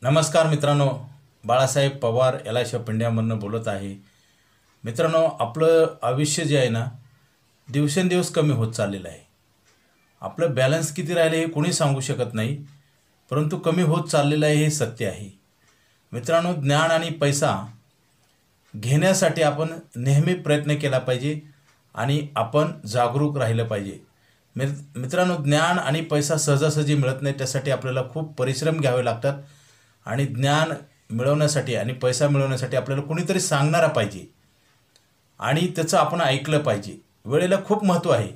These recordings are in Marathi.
नमस्कार मित्रांनो, बाळासाहेब पवार LIC ऑफ इंडियामधून बोलत आहे। मित्रांनो, आपलं आयुष्य जे आहे ना दिवसेंदिवस कमी होत चाललेलं आहे। आपलं बॅलन्स किती राहिले हे कोणी सांगू शकत नाही, परंतु कमी होत चाललेलं आहे हे सत्य आहे। मित्रांनो, ज्ञान आणि पैसा घेण्यासाठी आपण नेहमी प्रयत्न केला पाहिजे आणि आपण जागरूक राहिलं पाहिजे। मित्रांनो, ज्ञान आणि पैसा सहजासहजी मिळत नाही, त्यासाठी आपल्याला खूप परिश्रम घ्यावे लागतात आणि ज्ञान मिळवण्यासाठी आणि पैसा मिळवण्यासाठी आपल्याला कोणीतरी सांगणारा पाहिजे आणि त्याचं आपण ऐकलं पाहिजे। वेळेला खूप महत्त्व आहे।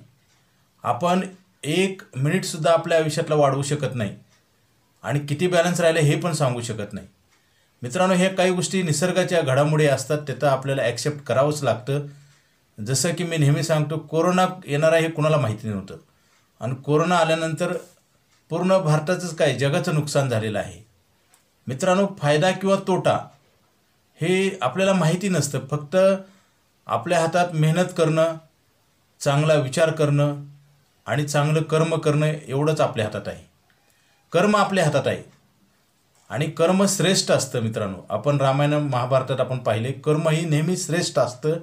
आपण 1 मिनिटसुद्धा आपल्या आयुष्यातला वाढवू शकत नाही आणि किती बॅलन्स राहिले हे पण सांगू शकत नाही। मित्रांनो, हे काही गोष्टी निसर्गाच्या घडामोडी असतात, त्याचं आपल्याला ॲक्सेप्ट करावंच लागतं। जसं की मी नेहमी सांगतो, कोरोना येणार आहे हे कुणाला माहिती नव्हतं आणि कोरोना आल्यानंतर पूर्ण भारताचंच काय जगाचं नुकसान झालेलं आहे। मित्रांनो, फायदा किंवा तोटा हे आपल्याला माहिती नसतं, फक्त आपल्या हातात मेहनत करणं, चांगला विचार करणं आणि चांगलं कर्म करणं एवढंच आपल्या हातात आहे। कर्म आपल्या हातात आहे आणि कर्म श्रेष्ठ असतं। मित्रांनो, आपण रामायण महाभारतात आपण पाहिले, कर्म ही नेहमी श्रेष्ठ असतं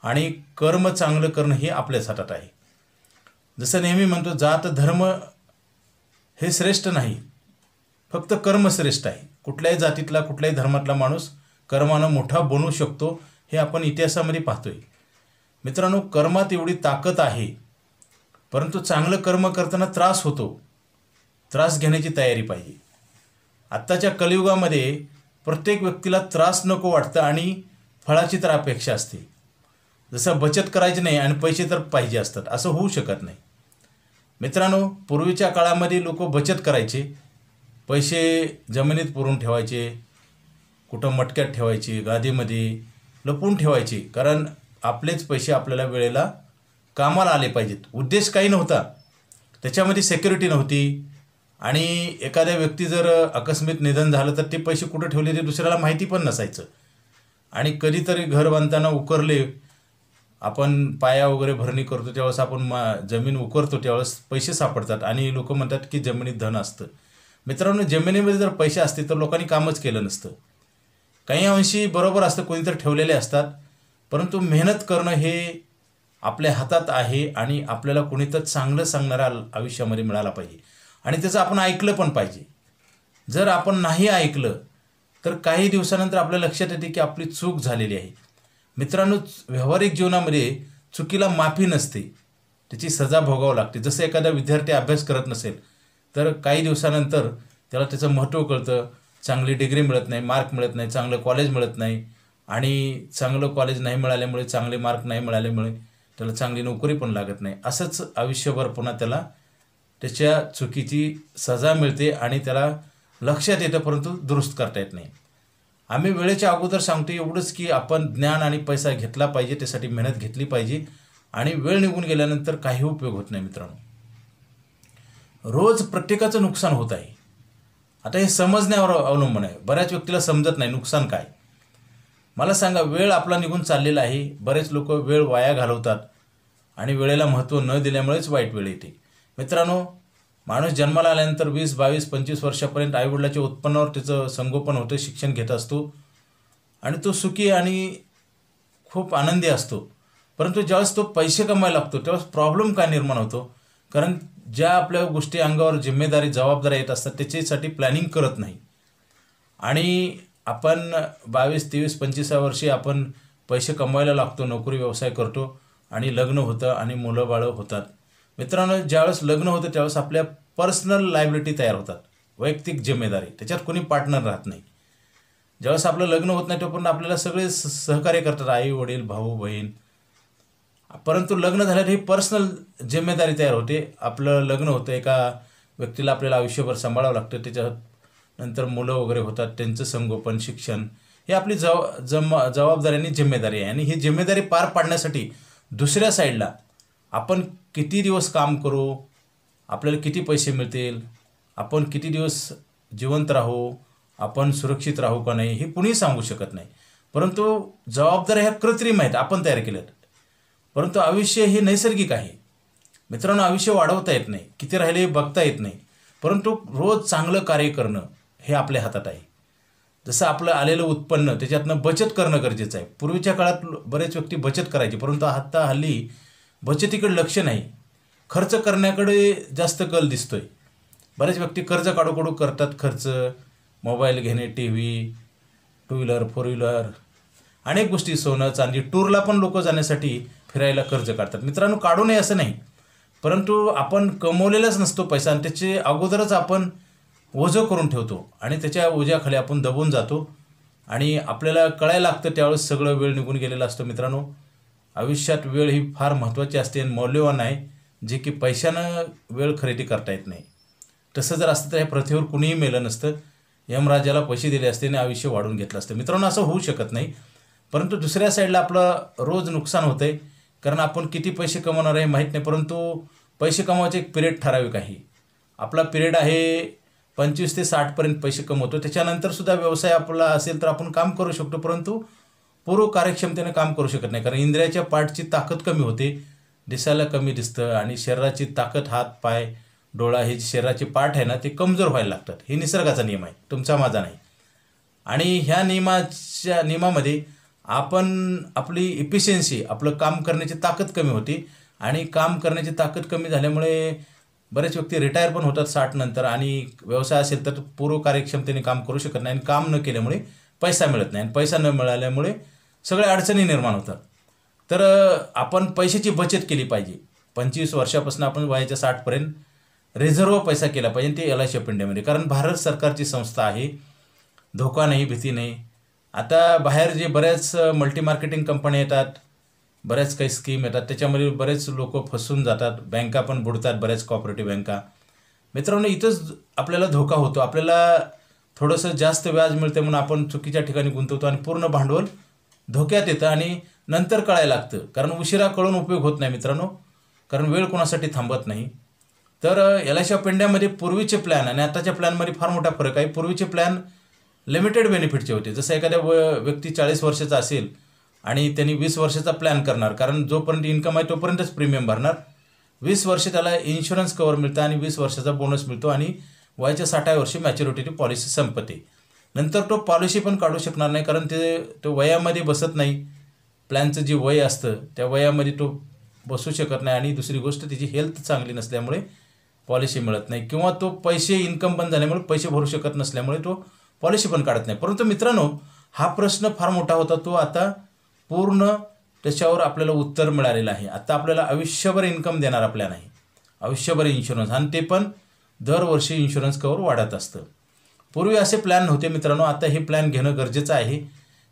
आणि कर्म चांगलं करणं हे आपल्याच हातात आहे। जसं नेहमी म्हणतो, जात धर्म हे श्रेष्ठ नाही, फक्त कर्म श्रेष्ठ आहे। कुठल्याही जातीतला कुठल्याही धर्मातला माणूस कर्मानं मोठा बनू शकतो, हे आपण इतिहासामध्ये पाहतोय। मित्रांनो, कर्मात एवढी ताकद आहे, परंतु चांगलं कर्म करताना त्रास होतो, त्रास घेण्याची तयारी पाहिजे। आत्ताच्या कलियुगामध्ये प्रत्येक व्यक्तीला त्रास नको वाटतं आणि फळाची तर अपेक्षा असते। जसं बचत करायची नाही आणि पैसे तर पाहिजे असतात, असं होऊ शकत नाही। मित्रांनो, पूर्वीच्या काळामध्ये लोक बचत करायचे, पैसे जमिनीत पुरून ठेवायचे, कुठं मटक्यात ठेवायचे, गादीमध्ये लपवून ठेवायचे, कारण आपलेच पैसे आपल्याला वेळेला कामाला आले पाहिजेत। उद्देश काही नव्हता, त्याच्यामध्ये सिक्युरिटी नव्हती आणि एखाद्या व्यक्ती जर आकस्मिक निधन झालं तर ते पैसे कुठं ठेवले ते दुसऱ्याला माहिती पण नसायचं आणि कधीतरी घर बांधताना उकरले, आपण पाया वगैरे भरणी करतो त्यावेळेस आपण जमीन उकरतो त्यावेळेस पैसे सापडतात आणि लोक म्हणतात की जमिनीत धन असतं। मित्रांनो, जमिनीमध्ये जर पैसे असते तर लोकांनी कामच केलं नसतं। काही अंशी बरोबर असतं, कोणीतरी ठेवलेले असतात, परंतु मेहनत करणं हे आपल्या हातात आहे आणि आपल्याला कोणीतरी चांगलं सांगणारा आयुष्यामध्ये मिळाला पाहिजे आणि त्याचं आपण ऐकलं पण पाहिजे। जर आपण नाही ऐकलं तर काही दिवसानंतर आपल्या लक्षात येते की आपली चूक झालेली आहे। मित्रांनो, व्यावहारिक जीवनामध्ये चुकीला माफी नसते, त्याची सजा भोगावं लागते। जसं एखादा विद्यार्थी अभ्यास करत नसेल तर काही दिवसानंतर त्याला त्याचं महत्त्व कळतं, चांगली डिग्री मिळत नाही, मार्क मिळत नाही, चांगलं कॉलेज मिळत नाही आणि चांगलं कॉलेज नाही मिळाल्यामुळे, चांगले मार्क नाही मिळाल्यामुळे त्याला चांगली नोकरी पण लागत नाही। असंच आयुष्यभर पुन्हा त्याला त्याच्या चुकीची सजा मिळते आणि त्याला लक्षात येतं, परंतु दुरुस्त करता येत नाही। आम्ही वेळेच्या अगोदर सांगतो एवढंच की आपण ज्ञान आणि पैसा घेतला पाहिजे, त्यासाठी मेहनत घेतली पाहिजे आणि वेळ निघून गेल्यानंतर काही उपयोग होत नाही। मित्रांनो, रोज प्रत्येकाचं नुकसान होत आहे। आता हे समजण्यावर अवलंबून आहे। बऱ्याच व्यक्तीला समजत नाही नुकसान काय। मला सांगा, वेळ आपला निघून चाललेला आहे, बरेच लोक वेळ वाया घालवतात आणि वेळेला महत्त्व न दिल्यामुळेच वाईट वेळ येते। मित्रांनो, माणूस जन्माला आल्यानंतर 20, 22, 25 वर्षापर्यंत आईवडिलाच्या उत्पन्नावर त्याचं संगोपन होतं, शिक्षण घेत असतो आणि तो सुखी आणि खूप आनंदी असतो। परंतु ज्यावेळेस तो पैसे कमवायला लागतो त्यावेळेस प्रॉब्लेम काय निर्माण होतो, कारण ज्या आपल्या गोष्टी अंगावर जिम्मेदारी जबाबदाऱ्या येत असतात त्याच्यासाठी प्लॅनिंग करत नाही आणि आपण 22, 23, 25 वर्षी आपण पैसे कमवायला लागतो, नोकरी व्यवसाय करतो आणि लग्न होतं आणि मुलं बाळं होतात। मित्रांनो, ज्यावेळेस लग्न होतं त्यावेळेस आपल्या पर्सनल लायबिलिटी तयार होतात, वैयक्तिक जिम्मेदारी, त्याच्यात कोणी पार्टनर राहत नाही। ज्यावेळेस आपलं लग्न होत नाही तोपर्यंत आपल्याला सगळे सहकार्य करतात, आई वडील, भाऊ बहीण, परंतु लग्न झाल्यावर ही पर्सनल जिम्मेदारी तयार होते। आपलं लग्न होतं, एका व्यक्तीला आपल्याला आयुष्यभर सांभाळावं लागतं, त्याच्यानंतर मुलं वगैरे होतात, त्यांचं संगोपन, शिक्षण हे आपली जबाबदारी आणि जिम्मेदारी आहे आणि ही जिम्मेदारी पार पाडण्यासाठी दुसऱ्या साईडला आपण किती दिवस काम करू, आपल्याला किती पैसे मिळतील, आपण किती दिवस जिवंत राहू, आपण सुरक्षित राहू का नाही हे कुणीही सांगू शकत नाही। परंतु जबाबदाऱ्या ह्या कृत्रिम आहेत, आपण तयार केल्यात, परंतु आयुष्य हे नैसर्गिक आहे। मित्रांनो, आयुष्य वाढवता येत नाही, किती राहिले बघता येत नाही, परंतु रोज चांगलं कार्य करणं हे आपल्या हातात आहे। जसं आपलं आलेलं उत्पन्न त्याच्यातनं बचत करणं गरजेचं आहे. पूर्वीच्या काळात बरेच व्यक्ती बचत करायचे, परंतु आता हल्ली बचतीकडे लक्ष नाही, खर्च करण्याकडे जास्त कल दिसतोय. बरेच व्यक्ती कर्ज काढू करतात खर्च, मोबाईल घेणे, T V, two wheeler, four wheeler, अनेक गोष्टी, सोनं चांदी, टूरला पण लोक जाण्यासाठी फिरायला कर्ज काढतात. मित्रांनो, काढू नये असं नाही, परंतु आपण कमवलेलाच नसतो पैसा आणि त्याचे अगोदरच आपण ओझं करून ठेवतो आणि त्याच्या ओझ्याखाली आपण दबून जातो आणि आपल्याला कळायला लागतं त्यावेळेस सगळं वेळ निघून गेलेला असतो. मित्रांनो, आयुष्यात वेळ ही फार महत्त्वाची असते आणि मौल्यवान आहे, जे की पैशानं वेळ खरेदी करता येत नाही. तसं जर असतं तर ह्या पृथ्वीवर कुणीही मेलं नसतं, यमराजाला पैसे दिले असते आणि आयुष्य वाढून घेतलं असतं. मित्रांनो, असं होऊ शकत नाही, परंतु दुसऱ्या साईडला आपलं रोज नुकसान होतं आहे, कारण आपण किती पैसे कमवणार आहे माहीत नाही. परंतु पैसे कमवायचे एक पिरियड ठराविक आहे. आपला पिरियड आहे 25 ते 60पर्यंत पैसे कमवतो. त्याच्यानंतरसुद्धा व्यवसाय आपला असेल तर आपण काम करू शकतो, परंतु पूर्व कार्यक्षमतेने काम करू शकत नाही, कारण इंद्रियाच्या पार्टची ताकद कमी होते, दिसायला कमी दिसतं आणि शरीराची ताकद, हात पाय डोळा हे शरीराचे पार्ट आहे ना ते कमजोर व्हायला लागतात. हे निसर्गाचा नियम आहे, तुमचा माझा नाही. आणि ह्या नियमामध्ये आपण आपली इफिशियन्सी, आपलं काम करण्याची ताकद कमी होती आणि काम करण्याची ताकद कमी झाल्यामुळे बरेच व्यक्ती रिटायर पण होतात 60 नंतर आणि व्यवसाय असेल तर पूर्व कार्यक्षमतेने काम करू शकत नाही आणि काम न केल्यामुळे पैसा मिळत नाही आणि पैसा न मिळाल्यामुळे सगळ्या अडचणी निर्माण होतात. तर आपण पैशाची बचत केली पाहिजे. 25 वर्षापासून आपण वयाच्या 60पर्यंत रिझर्व्ह पैसा केला पाहिजे, ते LIC ऑफ इंडियामध्ये, कारण भारत सरकारची संस्था आहे, धोका नाही, भीती नाही. आता बाहेर जे बऱ्याच मल्टी मार्केटिंग कंपन्या येतात, बऱ्याच काही स्कीम येतात, त्याच्यामध्ये बरेच लोक फसून जातात, बँका पण बुडतात, बऱ्याच कॉपरेटिव्ह बँका. मित्रांनो, इथंच आपल्याला धोका होतो. आपल्याला थोडंसं जास्त व्याज मिळते म्हणून आपण चुकीच्या ठिकाणी गुंतवतो आणि पूर्ण भांडवल धोक्यात येतं आणि नंतर कळायला लागतं, कारण उशिरा कळून उपयोग होत नाही मित्रांनो, कारण वेळ कोणासाठी थांबत नाही. तर LIC ऑफ इंडियामध्ये पूर्वीचे प्लॅन आणि आताच्या प्लॅनमध्ये फार मोठा फरक आहे. पूर्वीचे प्लॅन लिमिटेड बेनिफिटचे होते. जसं एखाद्या व्यक्ती 40 वर्षाचा असेल आणि त्यांनी 20 वर्षाचा प्लॅन करणार, कारण जोपर्यंत इन्कम आहे तोपर्यंतच प्रीमियम भरणार. 20 वर्ष त्याला इन्शुरन्स कवर मिळतं आणि 20 वर्षाचा बोनस मिळतो आणि वयाच्या 60व्या वर्षी मॅच्युरिटी पॉलिसी संपते. नंतर तो पॉलिसी पण काढू शकणार नाही, कारण तो वयामध्ये बसत नाही. प्लॅनचं जे वय असतं त्या वयामध्ये तो बसू शकत नाही आणि दुसरी गोष्ट त्याची हेल्थ चांगली नसल्यामुळे पॉलिसी मिळत नाही, किंवा तो पैसे इन्कम बंद झाल्यामुळे पैसे भरू शकत नसल्यामुळे तो पॉलिसी पण काढत नाही. परंतु मित्रांनो, हा प्रश्न फार मोठा होता, तो आता पूर्ण त्याच्यावर आपल्याला उत्तर मिळालेलं आहे. आता आपल्याला आयुष्यभर इन्कम देणारा प्लॅन आहे, आयुष्यभर इन्शुरन्स, आणि ते पण दरवर्षी इन्शुरन्स कवर वाढत असतं. पूर्वी असे प्लॅन नव्हते मित्रांनो. आता हे प्लॅन घेणं गरजेचं आहे,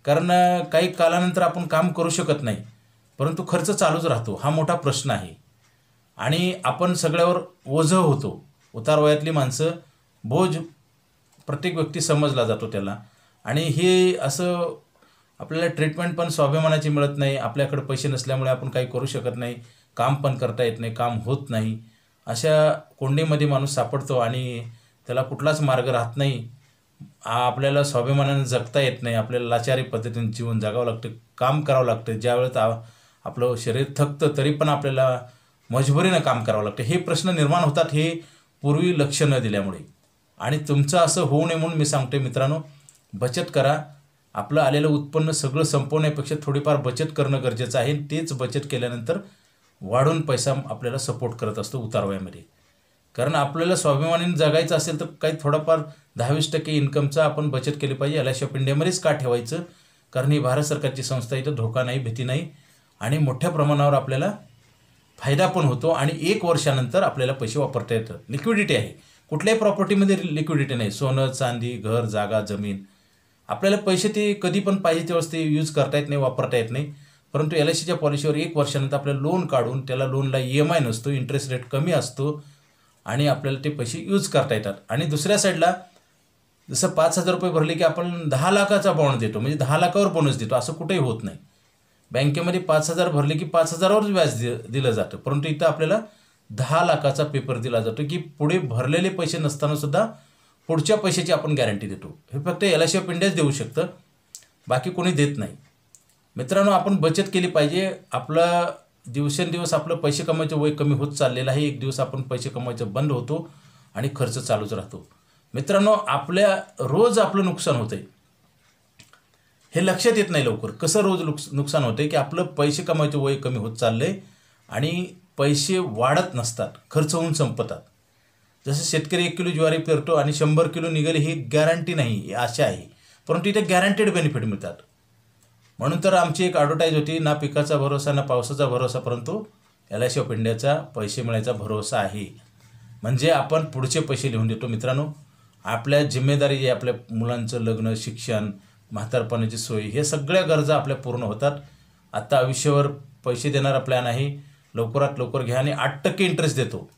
कारण काही कालानंतर आपण काम करू शकत नाही, परंतु खर्च चालूच राहतो. हा मोठा प्रश्न आहे आणि आपण सगळ्यावर ओझं होतो. उतार वयातली माणसं बोज प्रत्येक व्यक्ती समजला जातो त्याला, आणि हे असं आपल्याला ट्रीटमेंट पण स्वाभिमानाची मिळत नाही. आपल्याकडे पैसे नसल्यामुळे आपण काही करू शकत नाही, काम पण करता येत नाही, काम होत नाही. अशा कोंडीमध्ये माणूस सापडतो आणि त्याला कुठलाच मार्ग राहत नाही. आपल्याला स्वाभिमानाने जगता येत नाही, आपल्याला लाचारी पद्धतीने जीवन जगावं लागतं, काम करावं लागतं. ज्यावेळेस आपलं शरीर थकतं तरी पण आपल्याला मजबुरीनं काम करावं लागतं. हे प्रश्न निर्माण होतात हे पूर्वी लक्ष न दिल्यामुळे. आणि तुमचं असं होऊ नये म्हणून मी सांगतोय मित्रांनो, बचत करा. आपलं आलेलं उत्पन्न सगळं संपवण्यापेक्षा थोडीफार बचत करणं गरजेचं आहे. तेच बचत केल्यानंतर वाढून पैसा आपल्याला सपोर्ट करत असतो उतारवयामध्ये. कारण आपल्याला स्वाभिमानाने जगायचं असेल तर काही थोडाफार 10-20% इन्कमचा आपण बचत केली पाहिजे. LIC ऑफ इंडियामध्येच का ठेवायचं? कारण ही भारत सरकारची संस्था, इथं धोका नाही, भीती नाही आणि मोठ्या प्रमाणावर आपल्याला फायदा पण होतो आणि 1 वर्षानंतर आपल्याला पैसे वापरता येतात. लिक्विडिटी आहे. कुठल्याही प्रॉपर्टीमध्ये लिक्विडिटी नाही. सोनं, चांदी, घर, जागा, जमीन, आपल्याला पैसे ते कधी पण पाहिजे तेव्हाच ते यूज करता येत नाही, वापरता येत नाही. परंतु LICच्या पॉलिसीवर 1 वर्षानंतर आपल्याला लोन काढून, त्याला लोनला EMI नसतो, इंटरेस्ट रेट कमी असतो आणि आपल्याला ते पैसे यूज करता येतात. आणि दुसऱ्या साईडला जसं 5,000 रुपये भरले की आपण 10 लाखाचा बॉन्ड देतो, म्हणजे 10 लाखावर बोनस देतो, असं कुठेही होत नाही. बँकेमध्ये 5,000 भरले की 5,000वरच व्याज दिलं जातं, परंतु इथं आपल्याला 10 लाखाचा पेपर दिला जातो की पुढे भरलेले पैसे नसताना सुद्धा पुढच्या पैशाची आपण गॅरंटी देतो. हे फक्त LIC ऑफ इंडियाच देऊ शकतं, बाकी कोणी देत नाही. मित्रांनो, आपण बचत केली पाहिजे. आपलं दिवसेंदिवस आपलं पैसे कमवायचं वय कमी होत चाललेलं आहे. एक दिवस आपण पैसे कमवायचं बंद होतो आणि खर्च चालूच राहतो. मित्रांनो, रोज आपलं नुकसान होतं आहे. हे लक्षात येत नाही लवकर. कसं रोज नुकसान होतं की आपलं पैसे कमवायचं वय कमी होत चाललंय आणि पैसे वाढत नसतात, खर्च होऊन संपतात. जसं शेतकरी 1 किलो ज्वारी पेरतो आणि 100 किलो निघेल ही गॅरंटी नाही, ही आशा आहे, परंतु इथे गॅरंटेड बेनिफिट मिळतात. म्हणून तर आमची एक ॲडव्हर्टाईज होती, ना पिकाचा भरोसा ना पावसाचा भरोसा, परंतु LIC ऑफ इंडियाचा पैसे मिळायचा भरोसा आहे. म्हणजे आपण पुढचे पैसे लिहून देतो. मित्रांनो, आपल्या जिम्मेदारी आहे, आपल्या मुलांचं लग्न, शिक्षण, म्हातारपणाची सोय, हे सगळ्या गरजा आपल्या पूर्ण होतात. आत्ता आयुष्यावर पैसे देणारा प्लॅन आहे, लवकरात लवकर घ्या आणि 8% इंटरेस्ट देतो.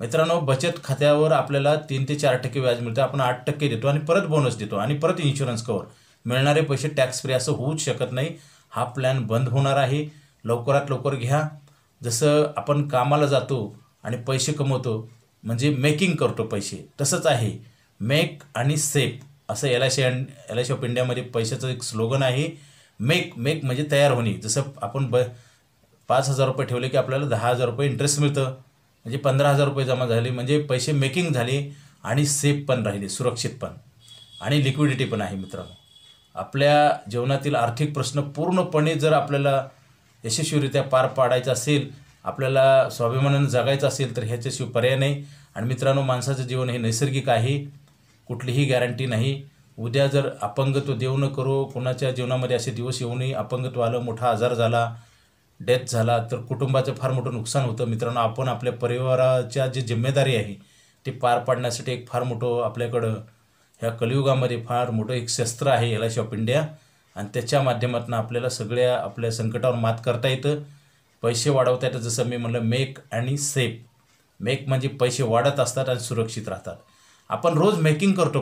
मित्रांनो, बचत खात्यावर आपल्याला 3 ते 4% व्याज मिळतं. आपण 8% देतो आणि परत बोनस देतो आणि परत इन्शुरन्स कवर. मिळणारे पैसे टॅक्स फ्री असं होऊच शकत नाही. हा प्लॅन बंद होणार आहे. लवकरात लवकर घ्या. जसं आपण कामाला जातो आणि पैसे कमवतो म्हणजे मेकिंग करतो पैसे, तसंच आहे मेक आणि सेफ असं LIC ऑफ इंडियामध्ये पैशाचं एक स्लोगन आहे. मेक म्हणजे तयार होणे. जसं आपण 5,000 रुपये ठेवले की आपल्याला 10,000 रुपये इंटरेस्ट मिळतं, म्हणजे 15,000 रुपये जमा झाले, म्हणजे पैसे मेकिंग झाले आणि सेफ पण राहिले, सुरक्षित पण आणि लिक्विडिटी पण आहे. मित्रांनो, आपल्या जीवनातील आर्थिक प्रश्न पूर्णपणे जर आपल्याला यशस्वीरित्या पार पाडायचा असेल, आपल्याला स्वाभिमानानं जगायचं असेल तर ह्याच्याशिवाय पर्याय नाही. आणि मित्रांनो, माणसाचं जीवन हे नैसर्गिक आहे, कुठलीही गॅरंटी नाही. उद्या जर अपंगत्व देऊ न करो, कोणाच्या जीवनामध्ये असे दिवस येऊ नये, अपंगत्व आलं, मोठा आजार झाला, डेथ झाला तर कुटुंबाचं फार मोठं नुकसान होतं. मित्रांनो, आपण आपल्या परिवाराच्या जी जिम्मेदारी आहे ती पार पाडण्यासाठी एक फार मोठं आपल्याकडं ह्या कलियुगामध्ये फार मोठं एक शस्त्र आहे LIC ऑफ इंडिया, आणि त्याच्या माध्यमातून आपल्याला सगळ्या आपल्या संकटावर मात करता येतं, पैसे वाढवता येतं. जसं मी म्हणलं, मेक आणि सेफ. मेक म्हणजे पैसे वाढत असतात आणि सुरक्षित राहतात. आपण रोज मेकिंग करतो,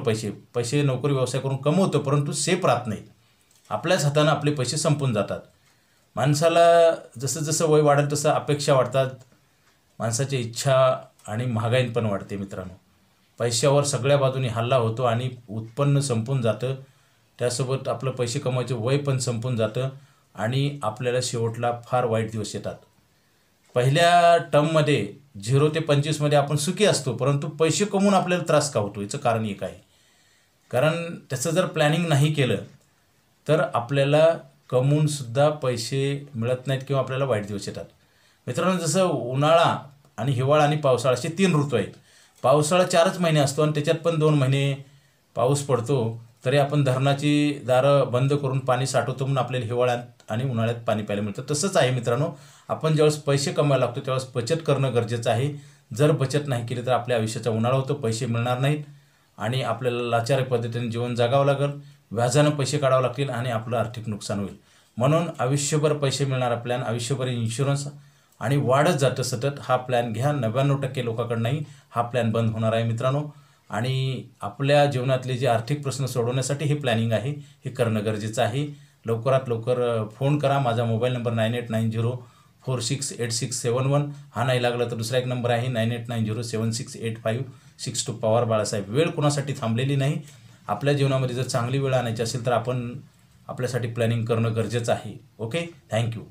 पैसे नोकरी व्यवसाय करून कमवतो, परंतु सेफ राहत नाहीत. आपल्याच हातानं आपले पैसे संपून जातात. माणसाला जसं जसं वय वाढेल तसं अपेक्षा वाढतात, माणसाची इच्छा आणि महागाई पण वाढते. मित्रांनो, पैशावर सगळ्या बाजूनी हल्ला होतो आणि उत्पन्न संपून जातं, त्यासोबत आपलं पैसे कमवायचं वय पण संपून जातं आणि आपल्याला शेवटला फार वाईट दिवस येतात. पहिल्या टर्ममध्ये 0 ते 25मध्ये आपण सुखी असतो, परंतु पैसे कमवून आपल्याला त्रास का होतो याचं कारण एक आहे. कारण त्याचं जर प्लॅनिंग नाही केलं तर आपल्याला कमवूनसुद्धा पैसे मिळत नाहीत किंवा आपल्याला वाईट दिवस येतात. मित्रांनो, जसं उन्हाळा आणि हिवाळा आणि पावसाळा असे 3 ऋतू आहेत. पावसाळा 4च महिने असतो आणि त्याच्यात पण 2 महिने पाऊस पडतो, तरी आपण धरणाची दारं बंद करून पाणी साठवतो म्हणून आपल्याला हिवाळ्यात आणि उन्हाळ्यात पाणी प्यायला मिळतं. तसंच आहे मित्रांनो, आपण ज्यावेळेस पैसे कमवायला लागतो त्यावेळेस बचत करणं गरजेचं आहे. जर बचत नाही केली तर आपल्या आयुष्याचा उन्हाळा होतो, पैसे मिळणार नाहीत आणि आपल्याला लाचार पद्धतीने जीवन जगावं लागेल, व्याजानं पैसे काढावं लागतील आणि आपलं आर्थिक नुकसान होईल. म्हणून आयुष्यभर पैसे मिळणारा प्लॅन, आयुष्यभर इन्शुरन्स आणि वाढत जातं सतत, हा प्लॅन घ्या. 99% लोकांकडूनही हा प्लॅन बंद होणार आहे मित्रांनो. आणि आपल्या जीवनातले जे आर्थिक प्रश्न सोडवण्यासाठी हे प्लॅनिंग आहे, हे करणं गरजेचं आहे. लवकरात लवकर फोन करा. माझा मोबाईल नंबर 9890468671. हा नाही लागला तर दुसरा एक नंबर आहे 9890768562. पवार बाळासाहेब. वेळ कोणासाठी थांबलेली नाही. आपल्या जीवनामध्ये जर चांगली वेळ आणायची असेल तर आपण आपल्यासाठी प्लॅनिंग करणं गरजेचं आहे. Okay, thank you.